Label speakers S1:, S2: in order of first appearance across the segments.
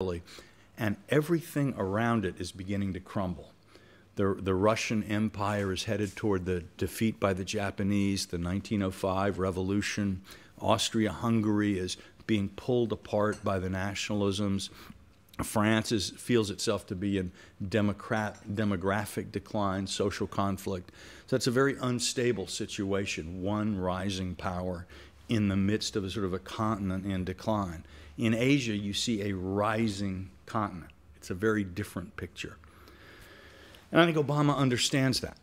S1: and everything around it is beginning to crumble. The Russian Empire is headed toward the defeat by the Japanese, the 1905 revolution. Austria-Hungary is being pulled apart by the nationalisms. France feels itself to be in demographic decline, social conflict. So it's a very unstable situation, one rising power in the midst of a sort of a continent in decline. In Asia, you see a rising continent. It's a very different picture. And I think Obama understands that.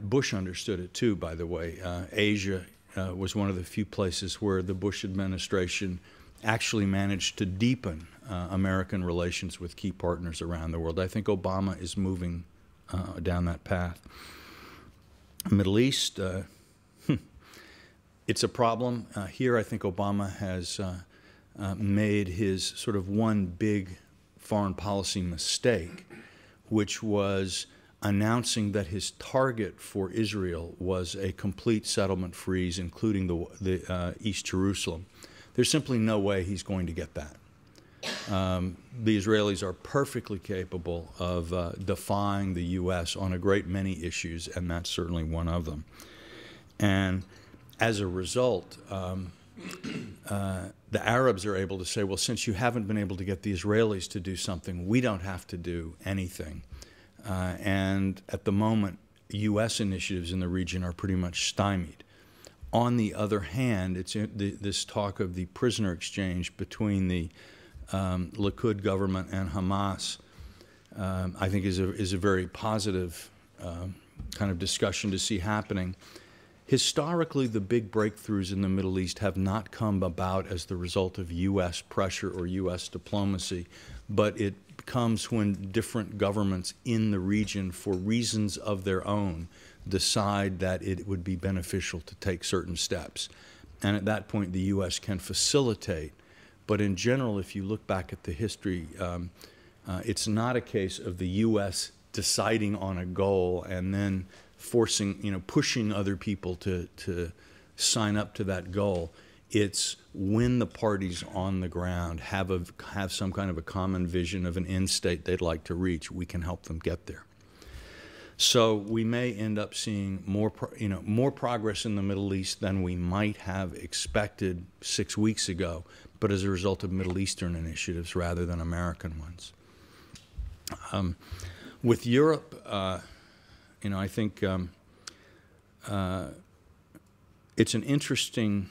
S1: Bush understood it too, by the way. Asia was one of the few places where the Bush administration actually managed to deepen American relations with key partners around the world. I think Obama is moving down that path. Middle East, it's a problem. Here I think Obama has made his sort of one big foreign policy mistake, which was announcing that his target for Israel was a complete settlement freeze, including the East Jerusalem. There's simply no way he's going to get that. The Israelis are perfectly capable of defying the U.S. on a great many issues, and that's certainly one of them. And as a result, the Arabs are able to say, well, since you haven't been able to get the Israelis to do something, we don't have to do anything. And at the moment, U.S. initiatives in the region are pretty much stymied. On the other hand, it's this talk of the prisoner exchange between the Likud government and Hamas, I think is a very positive kind of discussion to see happening. Historically, the big breakthroughs in the Middle East have not come about as the result of U.S. pressure or U.S. diplomacy, but it comes when different governments in the region, for reasons of their own, decide that it would be beneficial to take certain steps. And at that point, the U.S. can facilitate. But in general, if you look back at the history, it's not a case of the U.S. deciding on a goal and then forcing, pushing other people to sign up to that goal. It's when the parties on the ground have some kind of a common vision of an end state they'd like to reach, we can help them get there. So we may end up seeing more progress in the Middle East than we might have expected 6 weeks ago, but as a result of Middle Eastern initiatives rather than American ones. With Europe, I think it's an interesting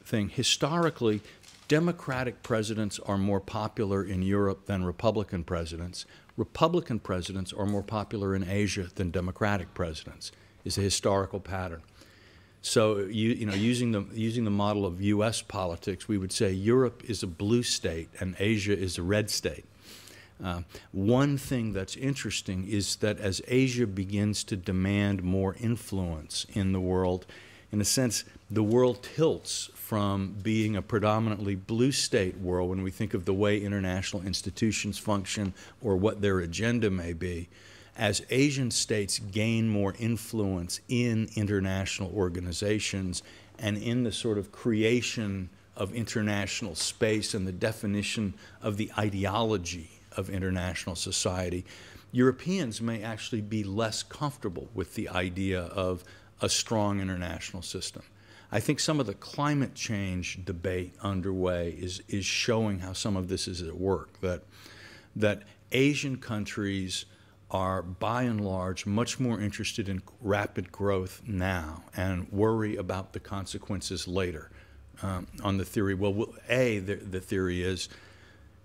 S1: thing. Historically, Democratic presidents are more popular in Europe than Republican presidents. Republican presidents are more popular in Asia than Democratic presidents, is a historical pattern. So using the model of U.S. politics, we would say Europe is a blue state and Asia is a red state. One thing that's interesting is that as Asia begins to demand more influence in the world, in a sense, the world tilts from being a predominantly blue state world when we think of the way international institutions function or what their agenda may be. As Asian states gain more influence in international organizations and in the sort of creation of international space and the definition of the ideology of international society, Europeans may actually be less comfortable with the idea of a strong international system. I think some of the climate change debate underway is showing how some of this is at work, that Asian countries are, by and large, much more interested in rapid growth now and worry about the consequences later. On the theory, the theory is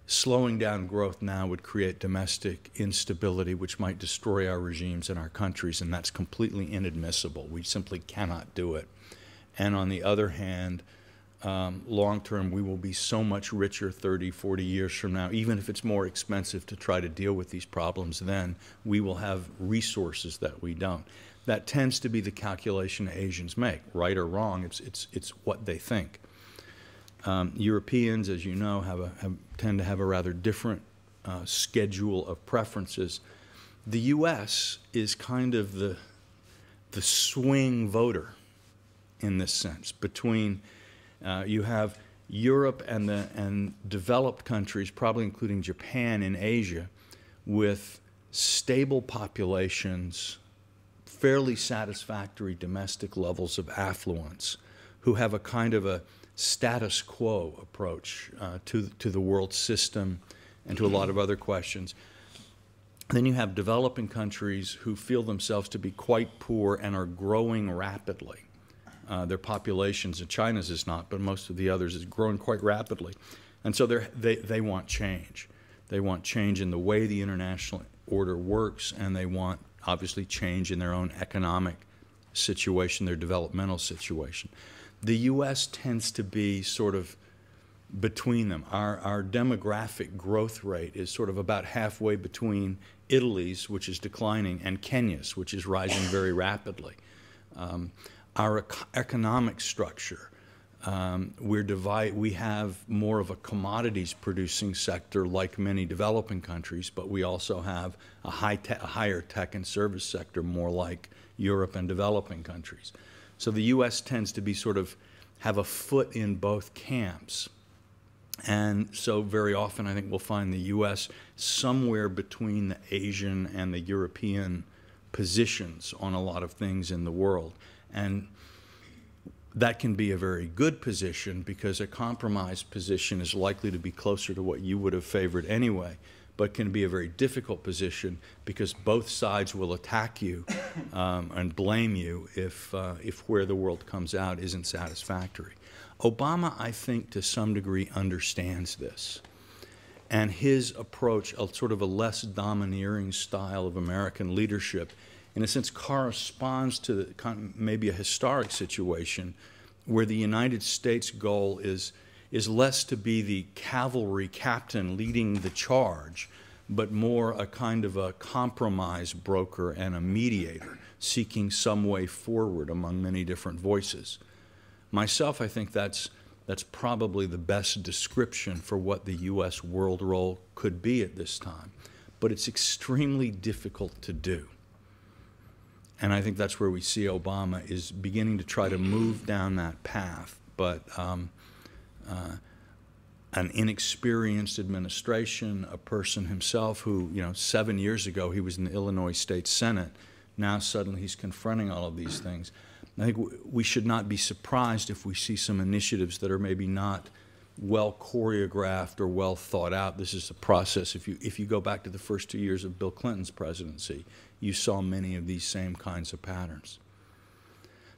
S1: slowing down growth now would create domestic instability, which might destroy our regimes and our countries, and that's completely inadmissible. We simply cannot do it. And on the other hand, long term, we will be so much richer 30, 40 years from now. Even if it's more expensive to try to deal with these problems, then we will have resources that we don't. That tends to be the calculation Asians make, right or wrong. It's what they think. Europeans, as you know, tend to have a rather different schedule of preferences. The U.S. is kind of the swing voter in this sense. Between you have Europe and developed countries, probably including Japan in Asia, with stable populations, fairly satisfactory domestic levels of affluence, who have a kind of a status quo approach to the world system and to a lot of other questions. Then you have developing countries who feel themselves to be quite poor and are growing rapidly. Their populations, and China's is not, but most of the others, is growing quite rapidly. And so they want change. They want change in the way the international order works, and they want, obviously, change in their own economic situation, their developmental situation. The U.S. tends to be sort of between them. Our demographic growth rate is sort of about halfway between Italy's, which is declining, and Kenya's, which is rising very rapidly. Our economic structure, we have more of a commodities-producing sector like many developing countries, but we also have a higher tech and service sector more like Europe and developing countries. So the U.S. tends to be sort of have a foot in both camps. And so very often I think we'll find the U.S. somewhere between the Asian and the European positions on a lot of things in the world. And that can be a very good position because a compromised position is likely to be closer to what you would have favored anyway, but can be a very difficult position because both sides will attack you and blame you if where the world comes out isn't satisfactory. Obama, I think, to some degree understands this. And his approach, sort of a less domineering style of American leadership, in a sense corresponds to maybe a historic situation where the United States goal is less to be the cavalry captain leading the charge, but more a kind of a compromise broker and a mediator seeking some way forward among many different voices. Myself, I think that's probably the best description for what the U.S. world role could be at this time. But it's extremely difficult to do. And I think that's where we see Obama is beginning to try to move down that path. But an inexperienced administration, a person himself who, 7 years ago he was in the Illinois State Senate, now suddenly he's confronting all of these things. I think we should not be surprised if we see some initiatives that are maybe not well choreographed or well thought out. This is a process. If you go back to the first 2 years of Bill Clinton's presidency, you saw many of these same kinds of patterns.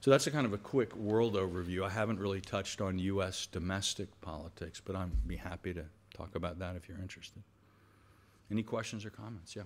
S1: So that's a kind of a quick world overview. I haven't really touched on U.S. domestic politics, but I'd be happy to talk about that if you're interested. Any questions or comments? Yeah.